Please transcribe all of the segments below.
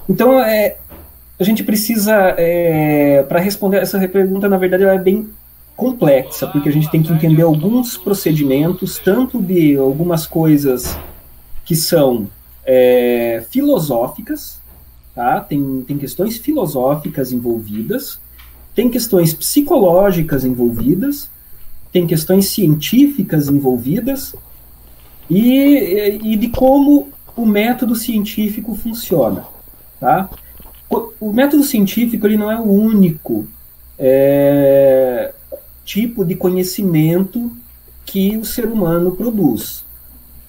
Então, a gente precisa, para responder essa pergunta, na verdade, ela é bem complexa, porque a gente tem que entender alguns procedimentos, tanto de algumas coisas que são filosóficas, tá? Tem questões filosóficas envolvidas, tem questões psicológicas envolvidas, tem questões científicas envolvidas, e de como o método científico funciona, tá? O método científico ele não é o único é, tipo de conhecimento que o ser humano produz.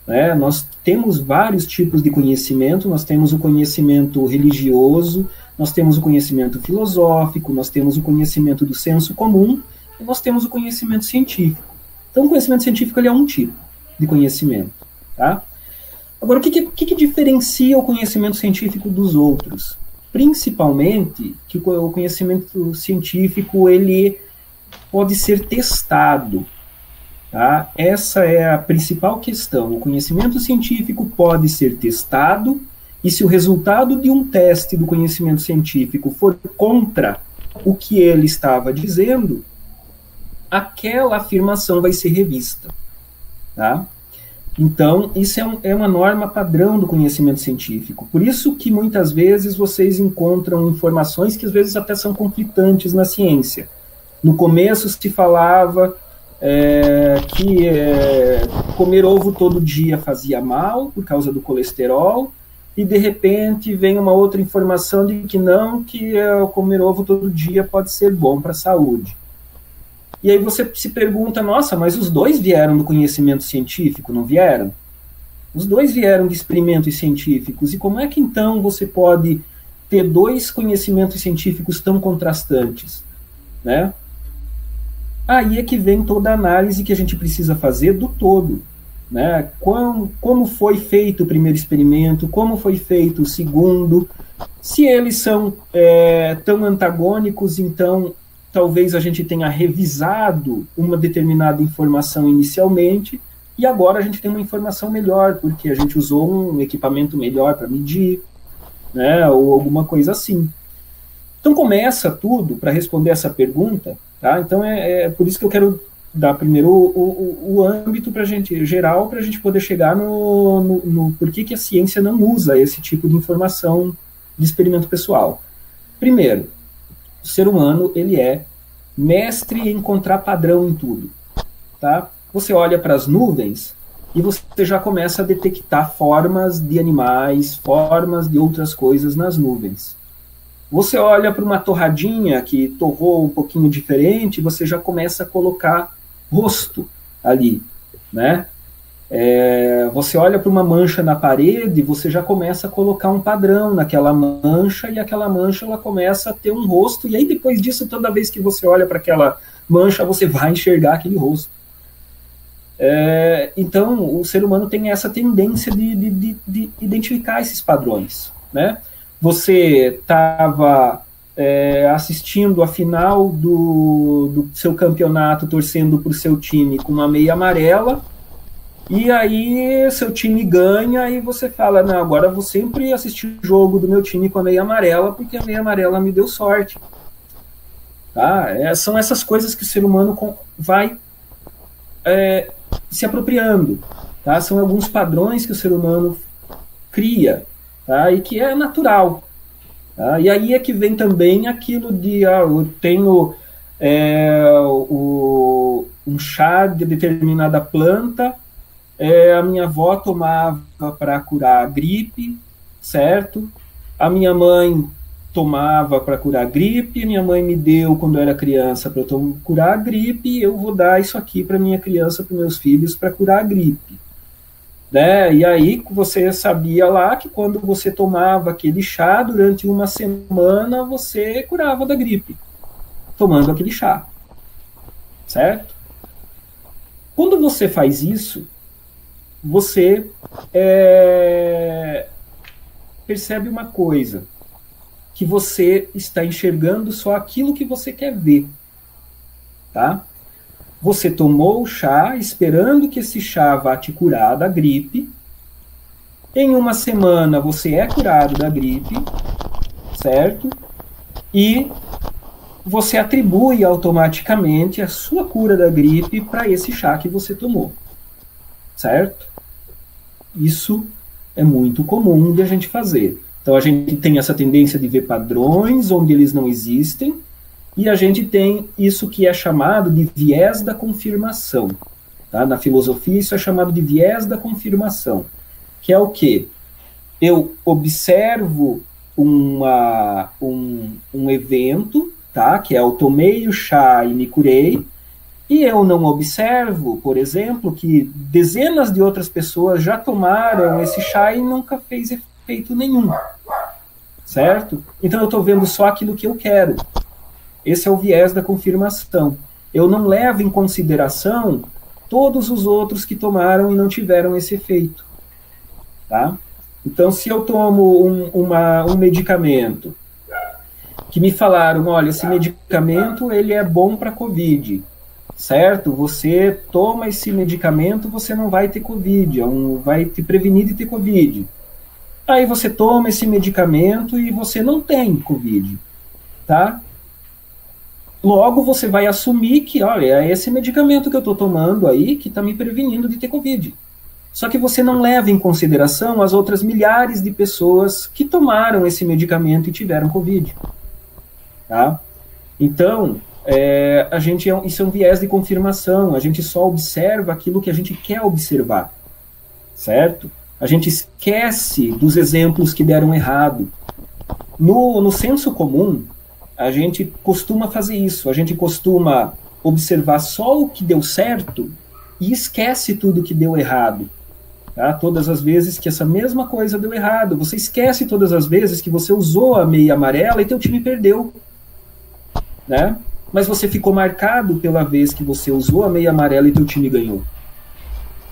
Né? Nós temos vários tipos de conhecimento, nós temos o conhecimento religioso, nós temos o conhecimento filosófico, nós temos o conhecimento do senso comum, e nós temos o conhecimento científico. Então, o conhecimento científico ele é um tipo de conhecimento. Tá? Agora, o que diferencia o conhecimento científico dos outros? Principalmente que o conhecimento científico ele pode ser testado. Tá? Essa é a principal questão. O conhecimento científico pode ser testado, e se o resultado de um teste do conhecimento científico for contra o que ele estava dizendo, aquela afirmação vai ser revista. Tá? Então, isso é uma norma padrão do conhecimento científico. Por isso que muitas vezes vocês encontram informações que às vezes até são conflitantes na ciência. No começo se falava que comer ovo todo dia fazia mal por causa do colesterol, e de repente vem uma outra informação de que não, que comer ovo todo dia pode ser bom para a saúde. E aí você se pergunta, nossa, mas os dois vieram do conhecimento científico, não vieram? Os dois vieram de experimentos científicos, e como é que então você pode ter dois conhecimentos científicos tão contrastantes? Né? Aí é que vem toda a análise que a gente precisa fazer do todo. Né? Como foi feito o primeiro experimento, como foi feito o segundo, se eles são tão antagônicos, então talvez a gente tenha revisado uma determinada informação inicialmente, e agora a gente tem uma informação melhor, porque a gente usou um equipamento melhor para medir, né, ou alguma coisa assim. Então começa tudo, para responder essa pergunta, tá? Então é por isso que eu quero dar primeiro o âmbito pra gente, geral, para a gente poder chegar no porquê que a ciência não usa esse tipo de informação de experimento pessoal. Primeiro, o ser humano ele é mestre em encontrar padrão em tudo. Tá? Você olha para as nuvens e você já começa a detectar formas de animais, formas de outras coisas nas nuvens. Você olha para uma torradinha que torrou um pouquinho diferente, você já começa a colocar rosto ali, né? Você olha para uma mancha na parede, você já começa a colocar um padrão naquela mancha, e aquela mancha ela começa a ter um rosto, e aí depois disso, toda vez que você olha para aquela mancha, você vai enxergar aquele rosto. Então, o ser humano tem essa tendência de identificar esses padrões. Né? Você estava assistindo a final do seu campeonato, torcendo para o seu time com uma meia amarela, e aí seu time ganha e você fala, não, agora eu vou sempre assistir o jogo do meu time com a meia amarela, porque a meia amarela me deu sorte. Tá? São essas coisas que o ser humano vai se apropriando. Tá? São alguns padrões que o ser humano cria, tá? E que é natural. Tá? E aí é que vem também aquilo de eu tenho um chá de determinada planta, a minha avó tomava para curar a gripe, certo? A minha mãe tomava para curar a gripe, minha mãe me deu quando eu era criança para eu curar a gripe, eu vou dar isso aqui para minha criança, para meus filhos, para curar a gripe. Né? E aí você sabia lá que quando você tomava aquele chá durante uma semana, você curava da gripe, tomando aquele chá. Certo? Quando você faz isso, você percebe uma coisa, que você está enxergando só aquilo que você quer ver. Tá? Você tomou o chá esperando que esse chá vá te curar da gripe. Em uma semana você é curado da gripe. certo? E você atribui automaticamente a sua cura da gripe para esse chá que você tomou, certo? Isso é muito comum de a gente fazer. Então a gente tem essa tendência de ver padrões onde eles não existem, e a gente tem isso que é chamado de viés da confirmação. Tá? Na filosofia isso é chamado de viés da confirmação, que é o quê? Eu observo um evento, tá? Que é eu tomei o chá e me curei, e eu não observo, por exemplo, que dezenas de outras pessoas já tomaram esse chá e nunca fez efeito nenhum, certo? Então eu estou vendo só aquilo que eu quero. Esse é o viés da confirmação. Eu não levo em consideração todos os outros que tomaram e não tiveram esse efeito, tá? Então, se eu tomo um medicamento que me falaram, olha, esse medicamento ele é bom para COVID, certo? Você toma esse medicamento, você não vai ter COVID, vai te prevenir de ter COVID. Aí você toma esse medicamento e você não tem COVID, tá? Logo você vai assumir que, olha, é esse medicamento que eu estou tomando aí que está me prevenindo de ter COVID. Só que você não leva em consideração as outras milhares de pessoas que tomaram esse medicamento e tiveram COVID. Tá? Então, isso é um viés de confirmação. A gente só observa aquilo que a gente quer observar. Certo? A gente esquece dos exemplos que deram errado. No senso comum, a gente costuma fazer isso. A gente costuma observar só o que deu certo e esquece tudo que deu errado. Tá? Todas as vezes que essa mesma coisa deu errado. Você esquece todas as vezes que você usou a meia amarela e teu time perdeu. Né? Mas você ficou marcado pela vez que você usou a meia amarela e teu time ganhou.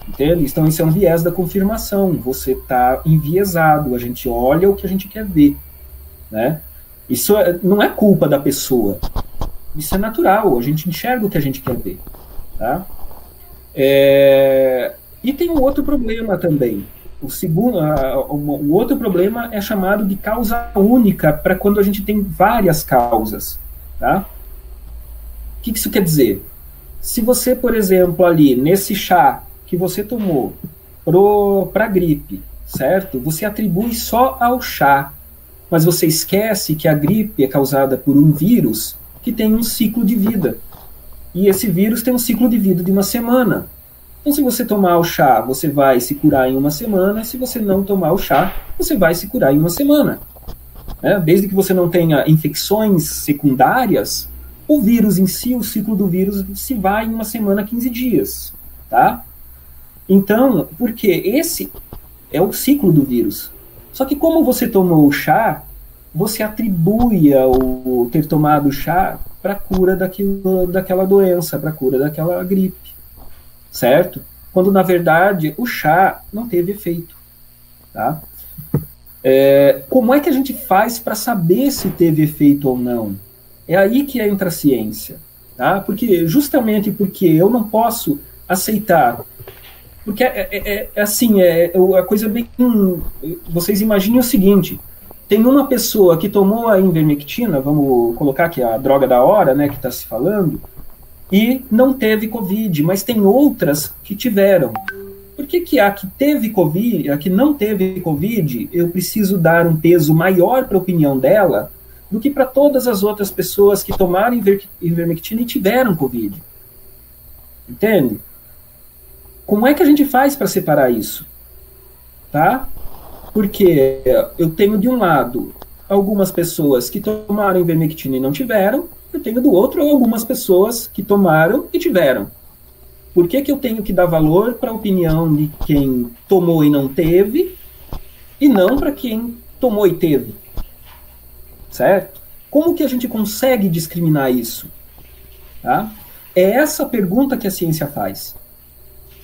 Entende? Então isso é um viés da confirmação. Você está enviesado. A gente olha o que a gente quer ver. Né? Isso não é culpa da pessoa. Isso é natural. A gente enxerga o que a gente quer ver. Tá? E tem um outro problema também. O outro problema é chamado de causa única para quando a gente tem várias causas. Tá? O que isso quer dizer? Se você, por exemplo, ali nesse chá que você tomou para gripe, certo? Você atribui só ao chá, mas você esquece que a gripe é causada por um vírus que tem um ciclo de vida. E esse vírus tem um ciclo de vida de uma semana. Então, se você tomar o chá, você vai se curar em uma semana. Se você não tomar o chá, você vai se curar em uma semana. Desde que você não tenha infecções secundárias, o vírus em si, o ciclo do vírus, se vai em uma semana, 15 dias. Tá? Então, porque esse é o ciclo do vírus. Só que como você tomou o chá, você atribui ao ter tomado o chá para a cura daquela doença, para a cura daquela gripe. Certo? Quando, na verdade, o chá não teve efeito. Tá? Como é que a gente faz para saber se teve efeito ou não? É aí que entra a ciência. Tá? Justamente porque eu não posso aceitar. Porque a coisa bem... Vocês imaginem o seguinte, tem uma pessoa que tomou a ivermectina, vamos colocar que é a droga da hora, né, que está se falando, e não teve Covid, mas tem outras que tiveram. Por que a que teve Covid, a que não teve Covid, eu preciso dar um peso maior para a opinião dela do que para todas as outras pessoas que tomaram ivermectina e tiveram Covid? Entende? Como é que a gente faz para separar isso? Tá? Porque eu tenho de um lado algumas pessoas que tomaram ivermectina e não tiveram, eu tenho do outro algumas pessoas que tomaram e tiveram. Por que eu tenho que dar valor para a opinião de quem tomou e não teve, e não para quem tomou e teve? Certo? Como que a gente consegue discriminar isso? Tá? É essa pergunta que a ciência faz.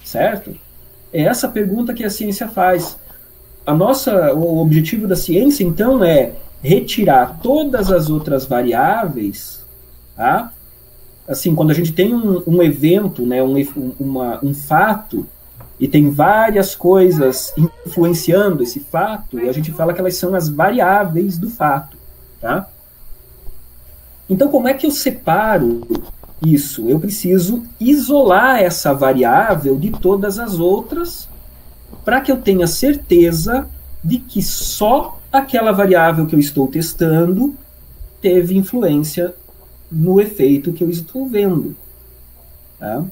Certo? É essa pergunta que a ciência faz. O objetivo da ciência, então, é retirar todas as outras variáveis, tá? Assim, quando a gente tem um evento, né, um fato, e tem várias coisas influenciando esse fato, a gente fala que elas são as variáveis do fato. tá? Então, como é que eu separo isso? Eu preciso isolar essa variável de todas as outras para que eu tenha certeza de que só aquela variável que eu estou testando teve influência no efeito que eu estou vendo. Tá?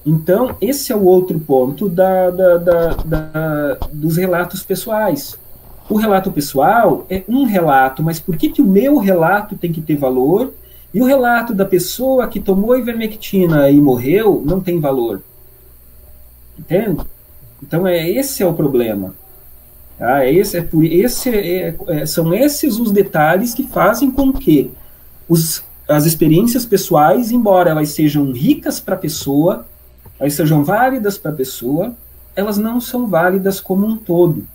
Então, esse é o outro ponto dos relatos pessoais. O relato pessoal é um relato, mas por que o meu relato tem que ter valor e o relato da pessoa que tomou ivermectina e morreu não tem valor? Entende? Então, esse é o problema. Tá? São esses os detalhes que fazem com que as experiências pessoais, embora elas sejam ricas para a pessoa, elas sejam válidas para a pessoa, elas não são válidas como um todo.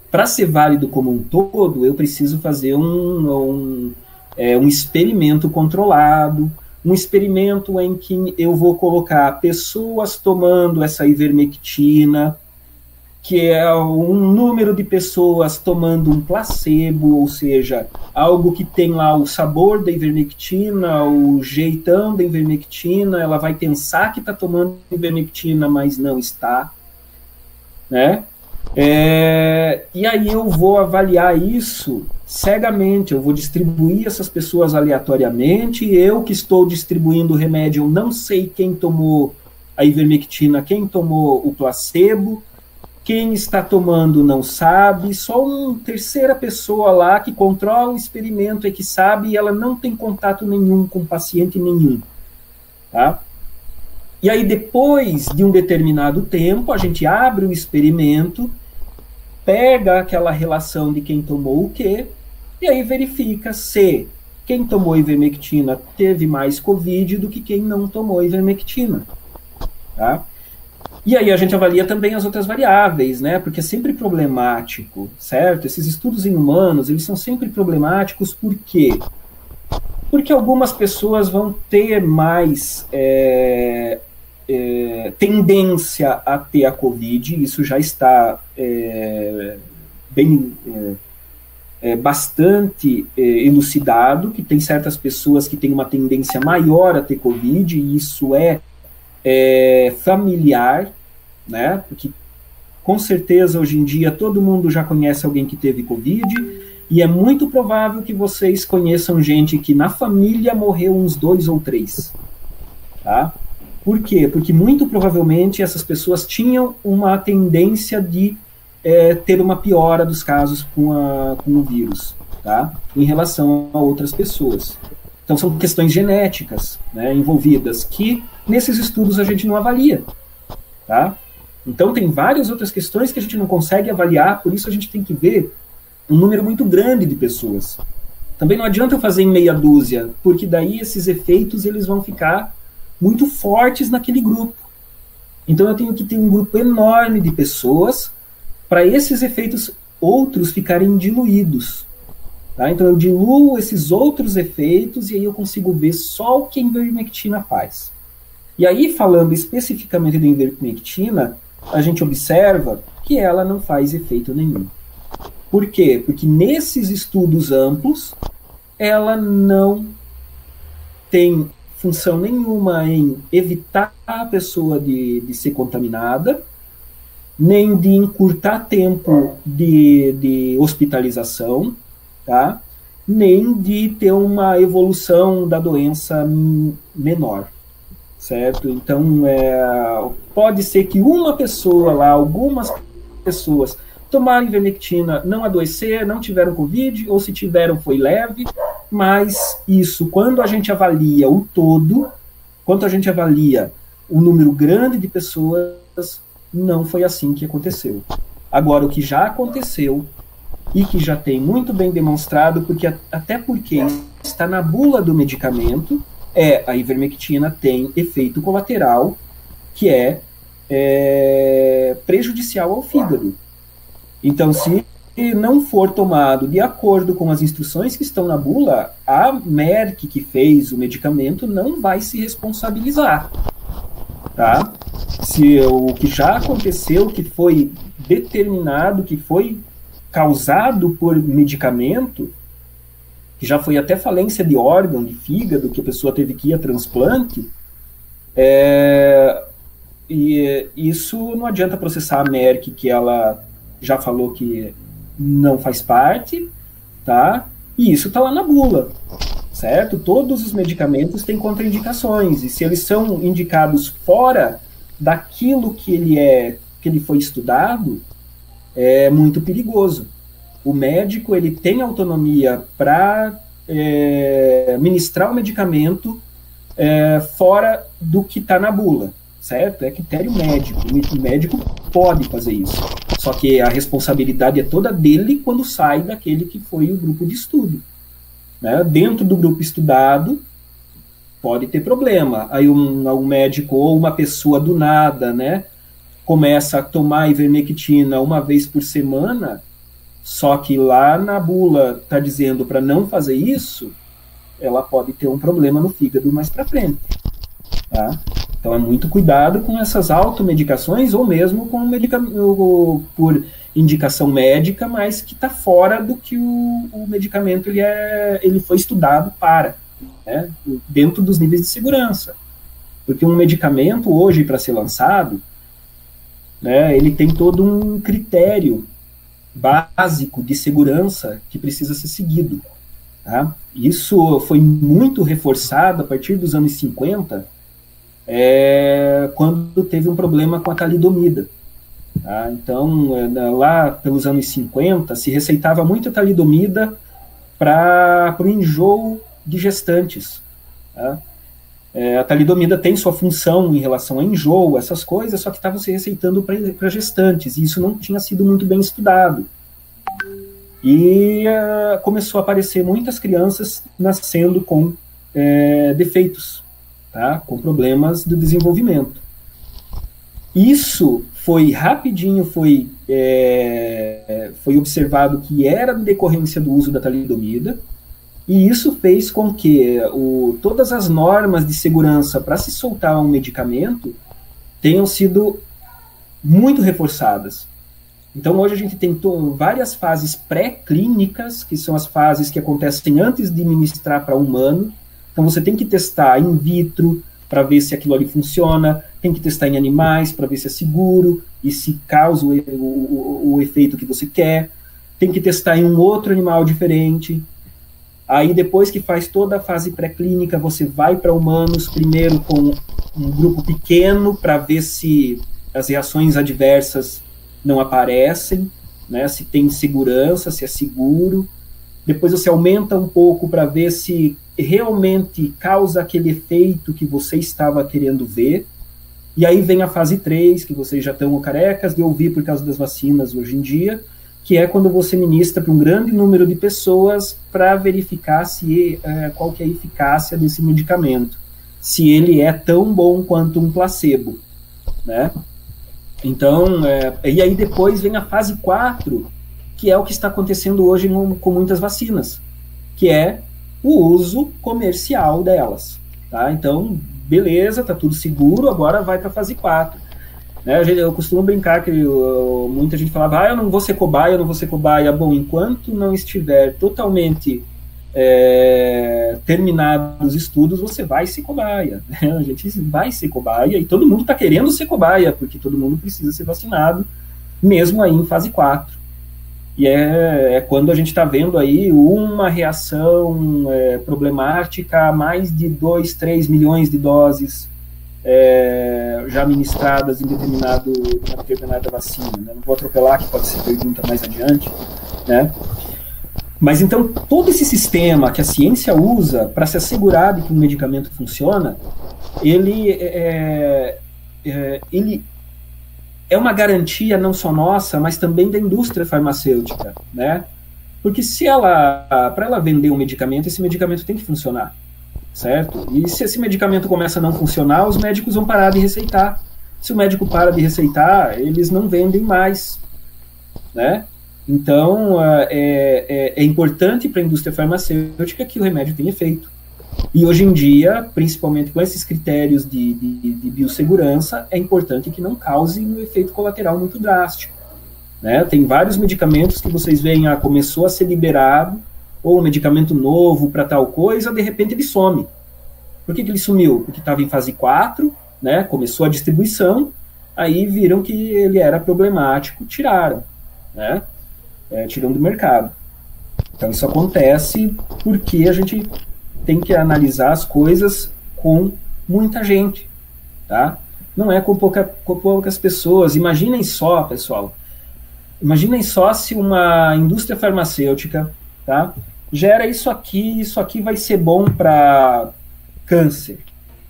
Para ser válido como um todo, eu preciso fazer um experimento controlado, um experimento em que eu vou colocar pessoas tomando essa ivermectina, que é um número de pessoas tomando um placebo, ou seja, algo que tem lá o sabor da ivermectina, o jeitão da ivermectina, ela vai pensar que está tomando ivermectina, mas não está, né? E aí eu vou avaliar isso cegamente, eu vou distribuir essas pessoas aleatoriamente, eu que estou distribuindo o remédio, eu não sei quem tomou a ivermectina, quem tomou o placebo, quem está tomando não sabe, só uma terceira pessoa lá que controla o experimento é que sabe e ela não tem contato nenhum com paciente nenhum. Tá? E aí, depois de um determinado tempo, a gente abre o experimento, pega aquela relação de quem tomou o quê, e aí verifica se quem tomou ivermectina teve mais Covid do que quem não tomou ivermectina. Tá? E aí a gente avalia também as outras variáveis, né? Porque é sempre problemático, certo? Esses estudos em humanos, eles são sempre problemáticos, por quê? Porque algumas pessoas vão ter mais tendência a ter a Covid, isso já está bastante elucidado, que tem certas pessoas que têm uma tendência maior a ter Covid, e isso é familiar, né? Porque com certeza hoje em dia todo mundo já conhece alguém que teve Covid, e é muito provável que vocês conheçam gente que na família morreu uns 2 ou 3. Tá? Por quê? Porque muito provavelmente essas pessoas tinham uma tendência de ter uma piora dos casos com o vírus, tá? Em relação a outras pessoas. Então são questões genéticas, né, envolvidas, que nesses estudos a gente não avalia. Tá? Então tem várias outras questões que a gente não consegue avaliar, por isso a gente tem que ver um número muito grande de pessoas. Também não adianta eu fazer em meia dúzia, porque daí esses efeitos eles vão ficar muito fortes naquele grupo. Então eu tenho que ter um grupo enorme de pessoas para esses efeitos outros ficarem diluídos. Tá? Então eu diluo esses outros efeitos e aí eu consigo ver só o que a ivermectina faz. E aí, falando especificamente da ivermectina, a gente observa que ela não faz efeito nenhum. Por quê? Porque nesses estudos amplos, ela não tem função nenhuma em evitar a pessoa de ser contaminada, nem de encurtar tempo de hospitalização, tá? Nem de ter uma evolução da doença menor. Certo? Então, pode ser que uma pessoa lá, algumas pessoas tomaram ivermectina, não adoeceram, não tiveram Covid, ou se tiveram foi leve, mas isso, quando a gente avalia o todo, quando a gente avalia o número grande de pessoas, não foi assim que aconteceu. Agora, o que já aconteceu, e que já tem muito bem demonstrado, até porque está na bula do medicamento, a ivermectina tem efeito colateral que é prejudicial ao fígado. Então, se não for tomado de acordo com as instruções que estão na bula, a Merck que fez o medicamento não vai se responsabilizar. Tá? Se o que já aconteceu, que foi determinado, que foi causado por medicamento, que já foi até falência de órgão, de fígado, que a pessoa teve que ir a transplante, e isso não adianta processar a Merck, que ela já falou que não faz parte, tá? E isso está lá na bula, certo? Todos os medicamentos têm contraindicações, e se eles são indicados fora daquilo que ele foi estudado, é muito perigoso. O médico, ele tem autonomia para ministrar o medicamento fora do que está na bula, certo? É critério médico. O médico pode fazer isso. Só que a responsabilidade é toda dele quando sai daquele que foi o grupo de estudo. Né? Dentro do grupo estudado, pode ter problema. Aí um médico ou uma pessoa do nada, né, começa a tomar ivermectina uma vez por semana, só que lá na bula está dizendo para não fazer isso, ela pode ter um problema no fígado mais para frente. Tá? Então é muito cuidado com essas automedicações ou mesmo com medicamento por indicação médica, mas que está fora do que o medicamento ele foi estudado para, né? Dentro dos níveis de segurança. Porque um medicamento hoje para ser lançado, né, ele tem todo um critério básico de segurança que precisa ser seguido. Tá? Isso foi muito reforçado a partir dos anos 50, quando teve um problema com a talidomida. Tá? Então, lá pelos anos 50, se receitava muito a talidomida para o enjoo de gestantes. Tá? A talidomida tem sua função em relação a enjoo, essas coisas, só que estava se receitando para gestantes, e isso não tinha sido muito bem estudado. E começou a aparecer muitas crianças nascendo com defeitos, tá? Com problemas de desenvolvimento. Isso foi rapidinho, foi observado que era decorrência do uso da talidomida, e isso fez com que todas as normas de segurança para se soltar um medicamento tenham sido muito reforçadas. Então, hoje a gente tem várias fases pré-clínicas, que são as fases que acontecem antes de ministrar para humano. Então, você tem que testar in vitro para ver se aquilo ali funciona, tem que testar em animais para ver se é seguro e se causa o efeito que você quer, tem que testar em um outro animal diferente. Aí, depois que faz toda a fase pré-clínica, você vai para humanos, primeiro com um grupo pequeno, para ver se as reações adversas não aparecem, né, se tem segurança, se é seguro. Depois você aumenta um pouco para ver se realmente causa aquele efeito que você estava querendo ver. E aí vem a fase 3, que vocês já estão carecas de ouvir por causa das vacinas hoje em dia, que é quando você ministra para um grande número de pessoas para verificar qual que é a eficácia desse medicamento, se ele é tão bom quanto um placebo, né? Então, e aí depois vem a fase 4, que é o que está acontecendo hoje com muitas vacinas, que é o uso comercial delas, tá? Então, beleza, tá tudo seguro, agora vai para a fase 4. Né, eu costumo brincar que muita gente falava, eu não vou ser cobaia, eu não vou ser cobaia. Bom, enquanto não estiver totalmente terminados os estudos, você vai ser cobaia. Né? A gente vai ser cobaia e todo mundo está querendo ser cobaia, porque todo mundo precisa ser vacinado, mesmo aí em fase 4. E é quando a gente está vendo aí uma reação problemática a mais de 2, 3 milhões de doses já ministradas em determinada vacina, né? Não vou atropelar, que pode ser pergunta mais adiante, né? Mas então todo esse sistema que a ciência usa para se assegurar de que um medicamento funciona, ele é uma garantia não só nossa, mas também da indústria farmacêutica, né? Porque para ela vender um medicamento, esse medicamento tem que funcionar. Certo? E se esse medicamento começa a não funcionar, os médicos vão parar de receitar. Se o médico para de receitar, eles não vendem mais, né? Então, é importante para a indústria farmacêutica que o remédio tenha efeito. E hoje em dia, principalmente com esses critérios de biossegurança, é importante que não cause um efeito colateral muito drástico, né? Tem vários medicamentos que vocês veem, começou a ser liberado, ou um medicamento novo para tal coisa, de repente ele some. Por que ele sumiu? Porque estava em fase 4, né? Começou a distribuição, aí viram que ele era problemático, tiraram, né? Tiram do mercado. Então isso acontece porque a gente tem que analisar as coisas com muita gente, tá? Não é com poucas pessoas. Imaginem só, pessoal, imaginem só se uma indústria farmacêutica, tá, gera isso aqui vai ser bom para câncer,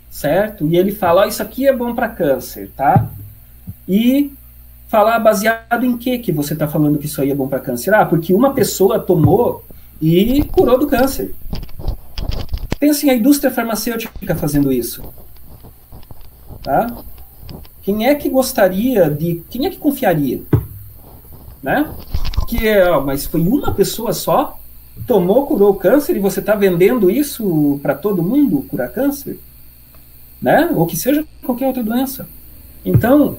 certo? E ele fala, isso aqui é bom para câncer, tá? E falar baseado em que você está falando que isso aí é bom para câncer? Ah, porque uma pessoa tomou e curou do câncer. Pensem a indústria farmacêutica fazendo isso. Tá? Quem é que gostaria de... Quem é que confiaria? Né? Mas foi uma pessoa só, tomou, curou o câncer, e você está vendendo isso para todo mundo, curar câncer? Né? Ou que seja qualquer outra doença. Então,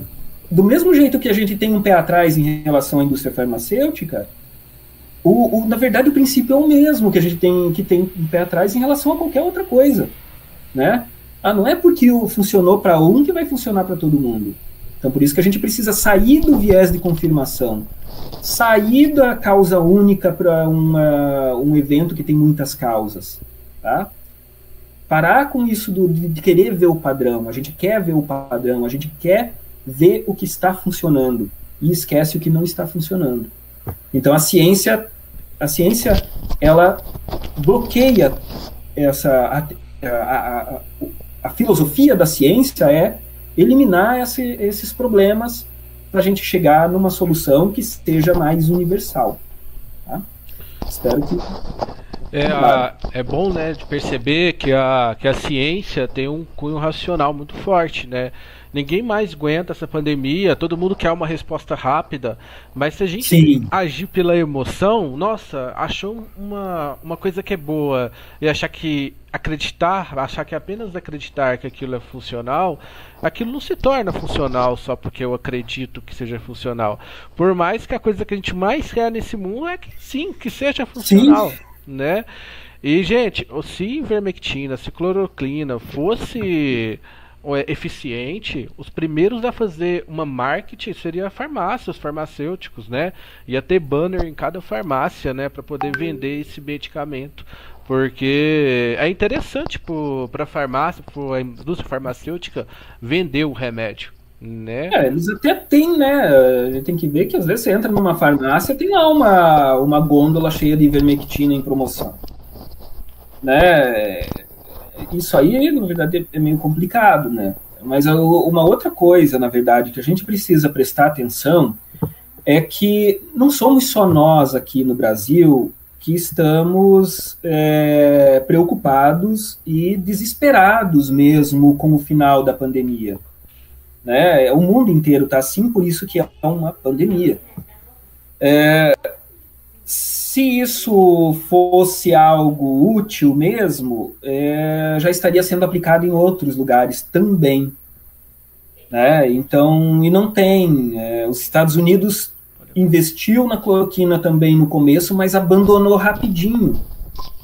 do mesmo jeito que a gente tem um pé atrás em relação à indústria farmacêutica, na verdade o princípio é o mesmo que a gente tem um pé atrás em relação a qualquer outra coisa, né? Não é porque funcionou para um que vai funcionar para todo mundo. Então por isso que a gente precisa sair do viés de confirmação, sair da causa única para um evento que tem muitas causas, tá? Parar com isso de querer ver o padrão. A gente quer ver o padrão, a gente quer ver o que está funcionando e esquece o que não está funcionando. Então a ciência ela bloqueia a filosofia da ciência é eliminar esses problemas para a gente chegar numa solução que seja mais universal. Tá? Espero que... É bom, né, de perceber que a ciência tem um cunho racional muito forte, né? Ninguém mais aguenta essa pandemia, todo mundo quer uma resposta rápida, mas se a gente agir pela emoção, nossa, achou uma coisa que é boa e achar que apenas acreditar que aquilo é funcional, aquilo não se torna funcional só porque eu acredito que seja funcional. Por mais que a coisa que a gente mais quer nesse mundo é que sim, que seja funcional. Sim. Né? E, gente, se ivermectina, se cloroquina fosse eficiente, os primeiros a fazer uma marketing seria a farmácia, os farmacêuticos, né? Ia ter banner em cada farmácia, né, para poder vender esse medicamento, porque é interessante para a farmácia, para a indústria farmacêutica vender o remédio. Né? Eles até têm, né? A gente tem que ver que às vezes você entra numa farmácia, tem lá uma gôndola cheia de ivermectina em promoção. Né? Isso aí, na verdade, é meio complicado, né? Mas uma outra coisa, na verdade, que a gente precisa prestar atenção é que não somos só nós aqui no Brasil que estamos preocupados e desesperados mesmo com o final da pandemia. Né? O mundo inteiro está assim, por isso que é uma pandemia. Se isso fosse algo útil mesmo, já estaria sendo aplicado em outros lugares também. Né? Então, e não tem. Os Estados Unidos investiu na cloroquina também no começo, mas abandonou rapidinho.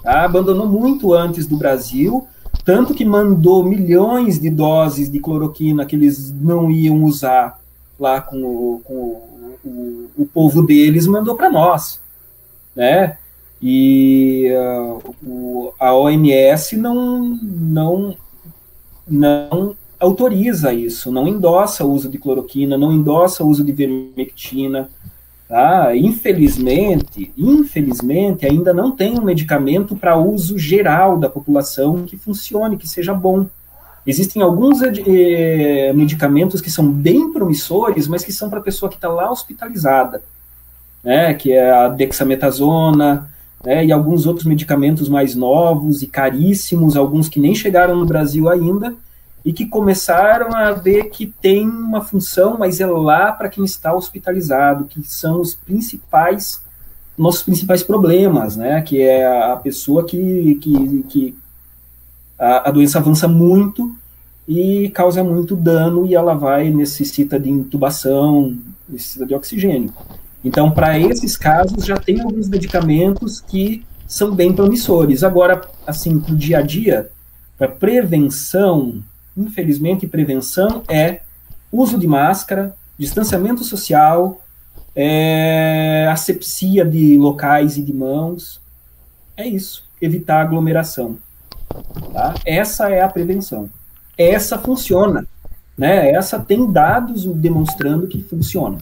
Tá? Abandonou muito antes do Brasil, tanto que mandou milhões de doses de cloroquina que eles não iam usar lá com o povo deles, mandou para nós, né? E a OMS não autoriza isso, não endossa o uso de cloroquina, não endossa o uso de ivermectina. Tá? Infelizmente, ainda não tem um medicamento para uso geral da população que funcione, que seja bom. Existem alguns medicamentos que são bem promissores, mas que são para a pessoa que está lá hospitalizada, né? Que é a dexametasona, né? E alguns outros medicamentos mais novos e caríssimos, alguns que nem chegaram no Brasil ainda, e que começaram a ver que tem uma função, mas é lá para quem está hospitalizado, que são os nossos principais problemas, né? Que é a pessoa que a doença avança muito e causa muito dano e ela necessita de intubação, necessita de oxigênio. Então, para esses casos, já tem alguns medicamentos que são bem promissores. Agora, assim, para o dia a dia, para prevenção, infelizmente, prevenção é uso de máscara, distanciamento social, asepsia de locais e de mãos. É isso, evitar aglomeração. Tá? Essa é a prevenção. Essa funciona. Né? Essa tem dados demonstrando que funciona.